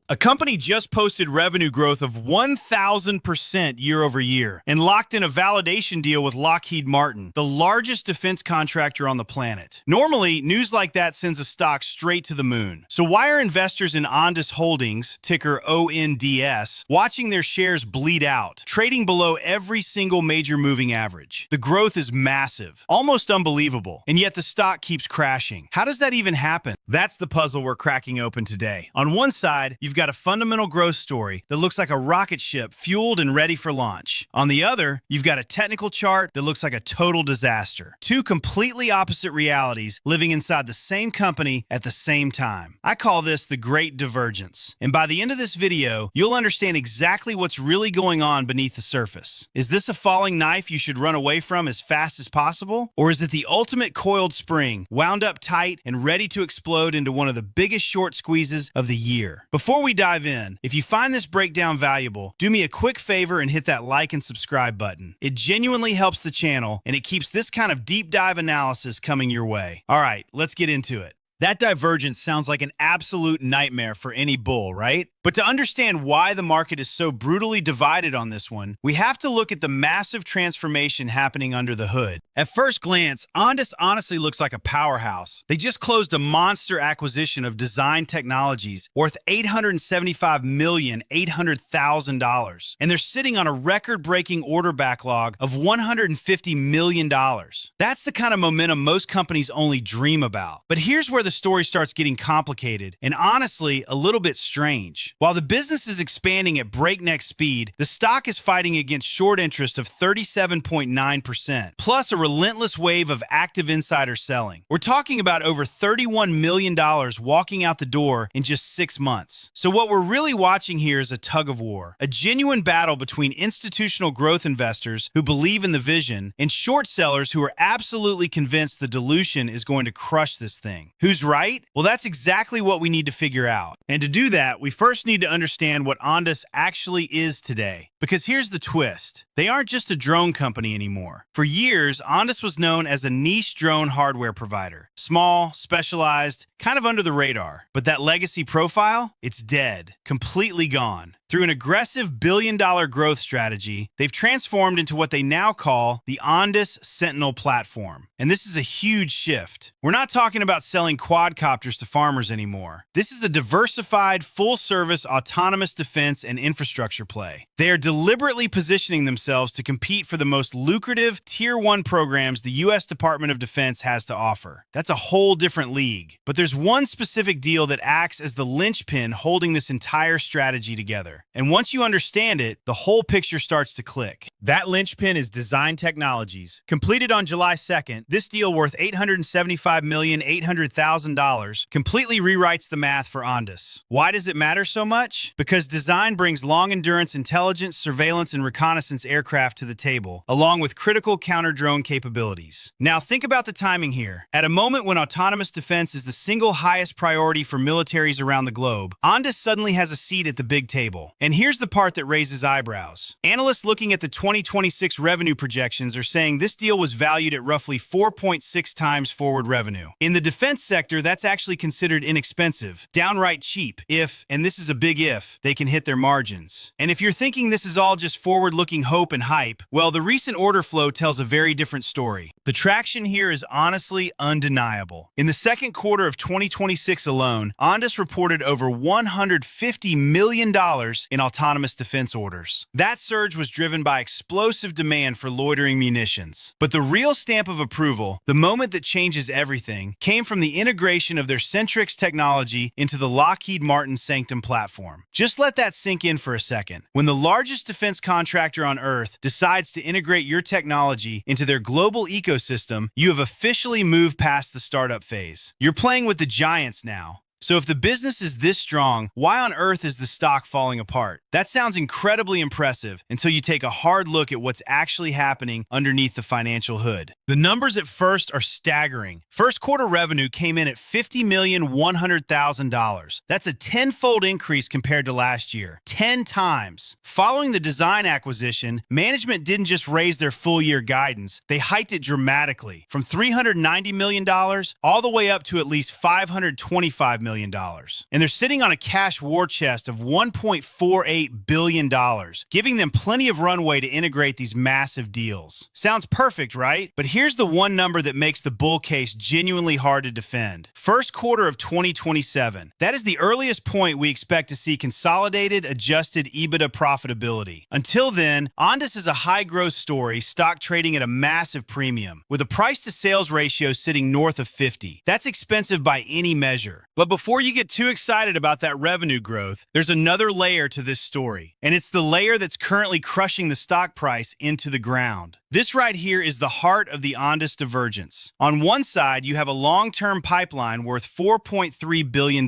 A company just posted revenue growth of 1,000% year over year and locked in a validation deal with Lockheed Martin, the largest defense contractor on the planet. Normally, news like that sends a stock straight to the moon. So why are investors in Ondas Holdings, ticker ONDS, watching their shares bleed out, trading below every single major moving average? The growth is massive, almost unbelievable, and yet the stock keeps crashing. How does that even happen? That's the puzzle we're cracking open today. On one side, you've got a fundamental growth story that looks like a rocket ship fueled and ready for launch. On the other, you've got a technical chart that looks like a total disaster. Two completely opposite realities living inside the same company at the same time. I call this the Great Divergence. And by the end of this video, you'll understand exactly what's really going on beneath the surface. Is this a falling knife you should run away from as fast as possible? Or is it the ultimate coiled spring, wound up tight and ready to explode into one of the biggest short squeezes of the year? Before we dive in, if you find this breakdown valuable, do me a quick favor and hit that like and subscribe button. It genuinely helps the channel and it keeps this kind of deep dive analysis coming your way. All right, let's get into it. That divergence sounds like an absolute nightmare for any bull, right? But to understand why the market is so brutally divided on this one, we have to look at the massive transformation happening under the hood. At first glance, Ondas honestly looks like a powerhouse. They just closed a monster acquisition of DZYNE Technologies worth $875,800,000. And they're sitting on a record-breaking order backlog of $150 million. That's the kind of momentum most companies only dream about. But here's where the story starts getting complicated and honestly a little bit strange. While the business is expanding at breakneck speed, the stock is fighting against short interest of 37.9%, plus a relentless wave of active insider selling. We're talking about over $31 million walking out the door in just 6 months. So what we're really watching here is a tug of war, a genuine battle between institutional growth investors who believe in the vision and short sellers who are absolutely convinced the dilution is going to crush this thing. Who's right? Well, that's exactly what we need to figure out. And to do that, we first need to understand what Ondas actually is today. Because here's the twist. They aren't just a drone company anymore. For years, Ondas was known as a niche drone hardware provider. Small, specialized, kind of under the radar. But that legacy profile? It's dead. Completely gone. Through an aggressive billion-dollar growth strategy, they've transformed into what they now call the Ondas Sentinel platform. And this is a huge shift. We're not talking about selling quadcopters to farmers anymore. This is a diversified, full-service, autonomous defense and infrastructure play. They are deliberately positioning themselves to compete for the most lucrative Tier 1 programs the U.S. Department of Defense has to offer. That's a whole different league. But there's one specific deal that acts as the linchpin holding this entire strategy together. And once you understand it, the whole picture starts to click. That linchpin is DZYNE Technologies. Completed on July 2nd, this deal worth $875,800,000 completely rewrites the math for Ondas. Why does it matter so much? Because DZYNE brings long-endurance intelligence, surveillance, and reconnaissance aircraft to the table, along with critical counter-drone capabilities. Now think about the timing here. At a moment when autonomous defense is the single highest priority for militaries around the globe, Ondas suddenly has a seat at the big table. And here's the part that raises eyebrows. Analysts looking at the 2026 revenue projections are saying this deal was valued at roughly 4.6 times forward revenue. In the defense sector, that's actually considered inexpensive, downright cheap, if, and this is a big if, they can hit their margins. And if you're thinking this is all just forward-looking hope and hype, well, the recent order flow tells a very different story. The traction here is honestly undeniable. In the second quarter of 2026 alone, Ondas reported over $150 million in autonomous defense orders. That surge was driven by explosive demand for loitering munitions. But the real stamp of approval, the moment that changes everything, came from the integration of their Sentrycs technology into the Lockheed Martin Sanctum platform. Just let that sink in for a second. When the largest defense contractor on Earth decides to integrate your technology into their global ecosystem, you have officially moved past the startup phase. You're playing with the giants now. So if the business is this strong, why on earth is the stock falling apart? That sounds incredibly impressive until you take a hard look at what's actually happening underneath the financial hood. The numbers at first are staggering. First quarter revenue came in at $50,100,000. That's a tenfold increase compared to last year. 10 times. Following the DZYNE acquisition, management didn't just raise their full year guidance, they hiked it dramatically from $390 million all the way up to at least $525 million. million. And they're sitting on a cash war chest of $1.48 billion, giving them plenty of runway to integrate these massive deals. Sounds perfect, right? But here's the one number that makes the bull case genuinely hard to defend. First quarter of 2027. That is the earliest point we expect to see consolidated adjusted EBITDA profitability. Until then, Ondas is a high-growth story, stock trading at a massive premium, with a price-to-sales ratio sitting north of 50. That's expensive by any measure. But before you get too excited about that revenue growth, there's another layer to this story, and it's the layer that's currently crushing the stock price into the ground. This right here is the heart of the Ondas divergence. On one side, you have a long-term pipeline worth $4.3 billion,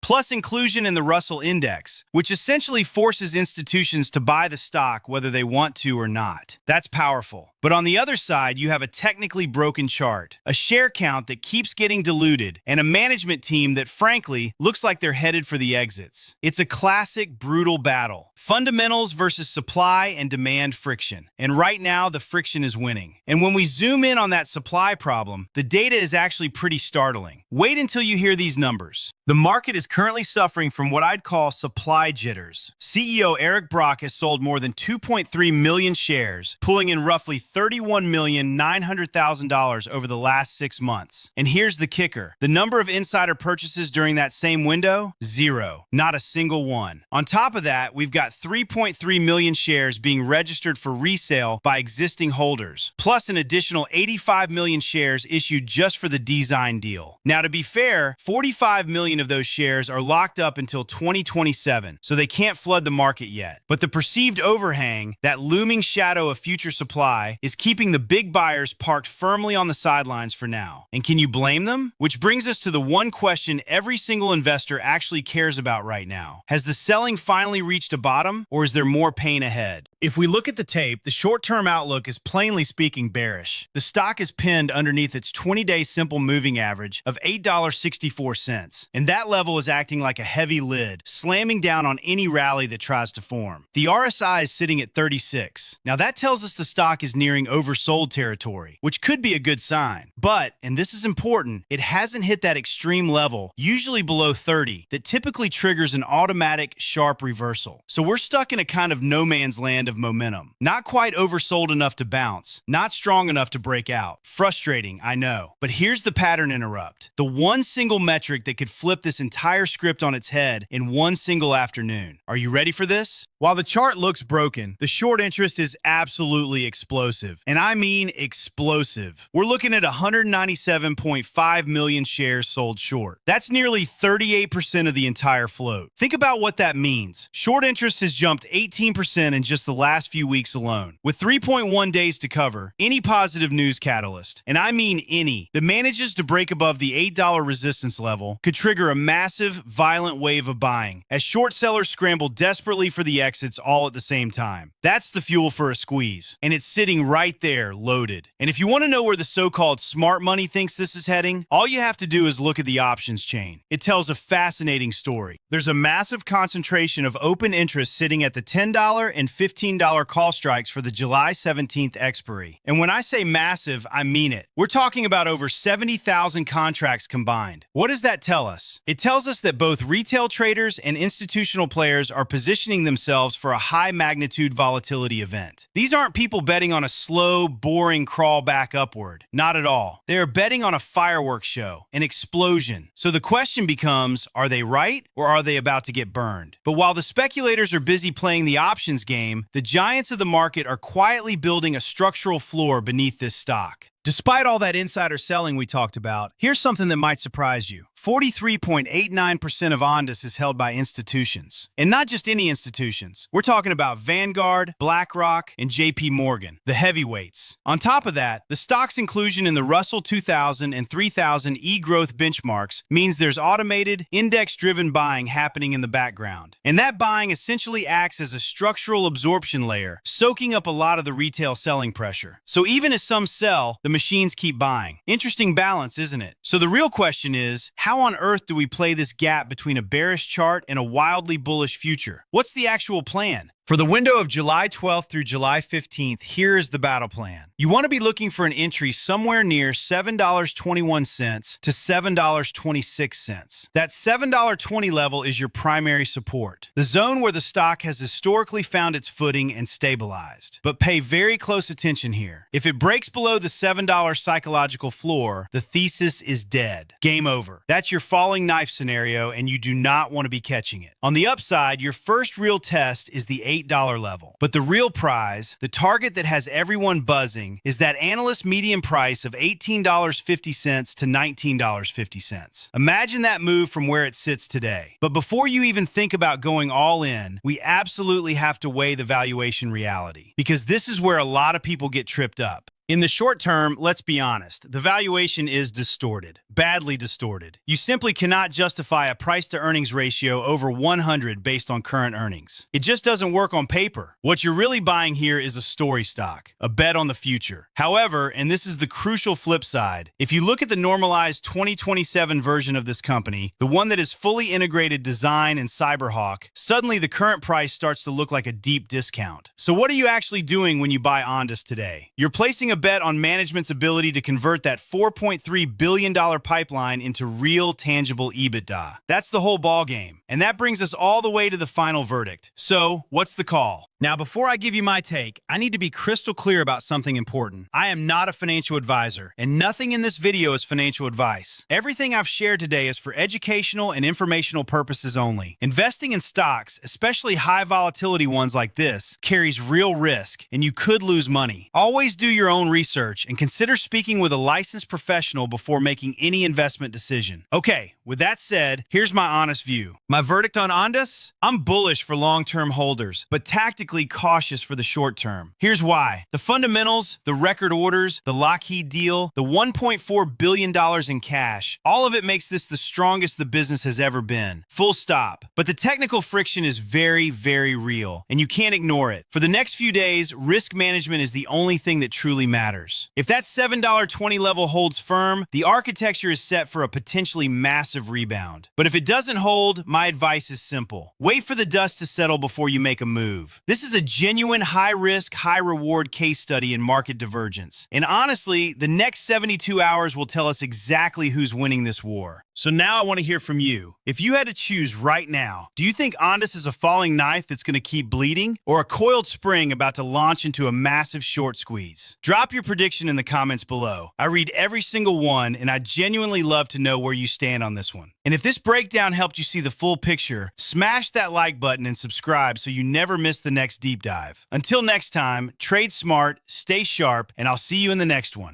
plus inclusion in the Russell Index, which essentially forces institutions to buy the stock whether they want to or not. That's powerful. But on the other side, you have a technically broken chart, a share count that keeps getting diluted, and a management team that, frankly, looks like they're headed for the exits. It's a classic, brutal battle. Fundamentals versus supply and demand friction. And right now, the friction is winning. And when we zoom in on that supply problem, the data is actually pretty startling. Wait until you hear these numbers. The market is currently suffering from what I'd call supply jitters. CEO Eric Brock has sold more than 2.3 million shares, pulling in roughly $31,900,000 over the last 6 months. And here's the kicker. The number of insider purchases during that same window? 0. Not a single one. On top of that, we've got 3.3 million shares being registered for resale by existing holders, plus an additional 85 million shares issued just for the DZYNE deal. Now, to be fair, 45 million of those shares are locked up until 2027, so they can't flood the market yet. But the perceived overhang, that looming shadow of future supply, is keeping the big buyers parked firmly on the sidelines for now. And can you blame them? Which brings us to the one question every single investor actually cares about right now. Has the selling finally reached a bottom, or is there more pain ahead? If we look at the tape, the short-term outlook is plainly speaking bearish. The stock is pinned underneath its 20-day simple moving average of $8.64, and that level is acting like a heavy lid, slamming down on any rally that tries to form. The RSI is sitting at 36. Now that tells us the stock is nearing oversold territory, which could be a good sign. But, and this is important, it hasn't hit that extreme level, usually below 30, that typically triggers an automatic sharp reversal. So we're stuck in a kind of no man's land of momentum. Not quite oversold enough to bounce, not strong enough to break out. Frustrating, I know. But here's the pattern interrupt. The one single metric that could flip this entire script on its head in one single afternoon. Are you ready for this? While the chart looks broken, the short interest is absolutely explosive. And I mean explosive. We're looking at 197.5 million shares sold short. That's nearly 38% of the entire float. Think about what that means. Short interest has jumped 18% in just the last few weeks alone. With 3.1 days to cover, any positive news catalyst, and I mean any, that manages to break above the $8 resistance level could trigger a massive, violent wave of buying, as short sellers scramble desperately for the exits all at the same time. That's the fuel for a squeeze, and it's sitting right there, loaded. And if you want to know where the so-called smart money thinks this is heading, all you have to do is look at the options chain. It tells a fascinating story. There's a massive concentration of open interest sitting at the $10 and $15 call strikes for the July 17th expiry. And when I say massive, I mean it. We're talking about over 70,000 contracts combined. What does that tell us? It tells us that both retail traders and institutional players are positioning themselves for a high magnitude volatility event. These aren't people betting on a slow, boring crawl back upward. Not at all. They are betting on a fireworks show, an explosion. So the question becomes, are they right or are they about to get burned? But while the speculators are busy playing the options game, the giants of the market are quietly building a structural floor beneath this stock. Despite all that insider selling we talked about, here's something that might surprise you. 43.89% of Ondas is held by institutions. And not just any institutions. We're talking about Vanguard, BlackRock, and JP Morgan, the heavyweights. On top of that, the stock's inclusion in the Russell 2000 and 3000 e-growth benchmarks means there's automated, index-driven buying happening in the background. And that buying essentially acts as a structural absorption layer, soaking up a lot of the retail selling pressure. So even as some sell, the machines keep buying. Interesting balance, isn't it? So the real question is, how on earth do we play this gap between a bearish chart and a wildly bullish future? What's the actual plan? For the window of July 12th through July 15th, here is the battle plan. You want to be looking for an entry somewhere near $7.21 to $7.26. That $7.20 level is your primary support, the zone where the stock has historically found its footing and stabilized. But pay very close attention here. If it breaks below the $7 psychological floor, the thesis is dead. Game over. That's your falling knife scenario, and you do not want to be catching it. On the upside, your first real test is the $8 level. But the real prize, the target that has everyone buzzing, is that analyst median price of $18.50 to $19.50. Imagine that move from where it sits today. But before you even think about going all in, we absolutely have to weigh the valuation reality, because this is where a lot of people get tripped up. In the short term, let's be honest, the valuation is distorted, badly distorted. You simply cannot justify a price-to-earnings ratio over 100 based on current earnings. It just doesn't work on paper. What you're really buying here is a story stock, a bet on the future. However, and this is the crucial flip side, if you look at the normalized 2027 version of this company, the one that is fully integrated DZYNE and Cyberhawk, suddenly the current price starts to look like a deep discount. So what are you actually doing when you buy Ondas today? You're placing a bet on management's ability to convert that $4.3 billion pipeline into real, tangible EBITDA. That's the whole ballgame. And that brings us all the way to the final verdict. So, what's the call? Now, before I give you my take, I need to be crystal clear about something important. I am not a financial advisor, and nothing in this video is financial advice. Everything I've shared today is for educational and informational purposes only. Investing in stocks, especially high volatility ones like this, carries real risk, and you could lose money. Always do your own research and consider speaking with a licensed professional before making any investment decision. Okay, with that said, here's my honest view. My verdict on Ondas? I'm bullish for long-term holders, but tactically cautious for the short term. Here's why. The fundamentals, the record orders, the Lockheed deal, the $1.4 billion in cash, all of it makes this the strongest the business has ever been. Full stop. But the technical friction is very, very real, and you can't ignore it. For the next few days, risk management is the only thing that truly matters. If that $7.20 level holds firm, the architecture is set for a potentially massive rebound. But if it doesn't hold, my advice is simple. Wait for the dust to settle before you make a move. This is a genuine high-risk, high-reward case study in market divergence. And honestly, the next 72 hours will tell us exactly who's winning this war. So now I want to hear from you. If you had to choose right now, do you think Ondas is a falling knife that's going to keep bleeding, or a coiled spring about to launch into a massive short squeeze? Drop your prediction in the comments below. I read every single one, and I genuinely love to know where you stand on this one. And if this breakdown helped you see the full picture, smash that like button and subscribe so you never miss the next deep dive. Until next time, trade smart, stay sharp, and I'll see you in the next one.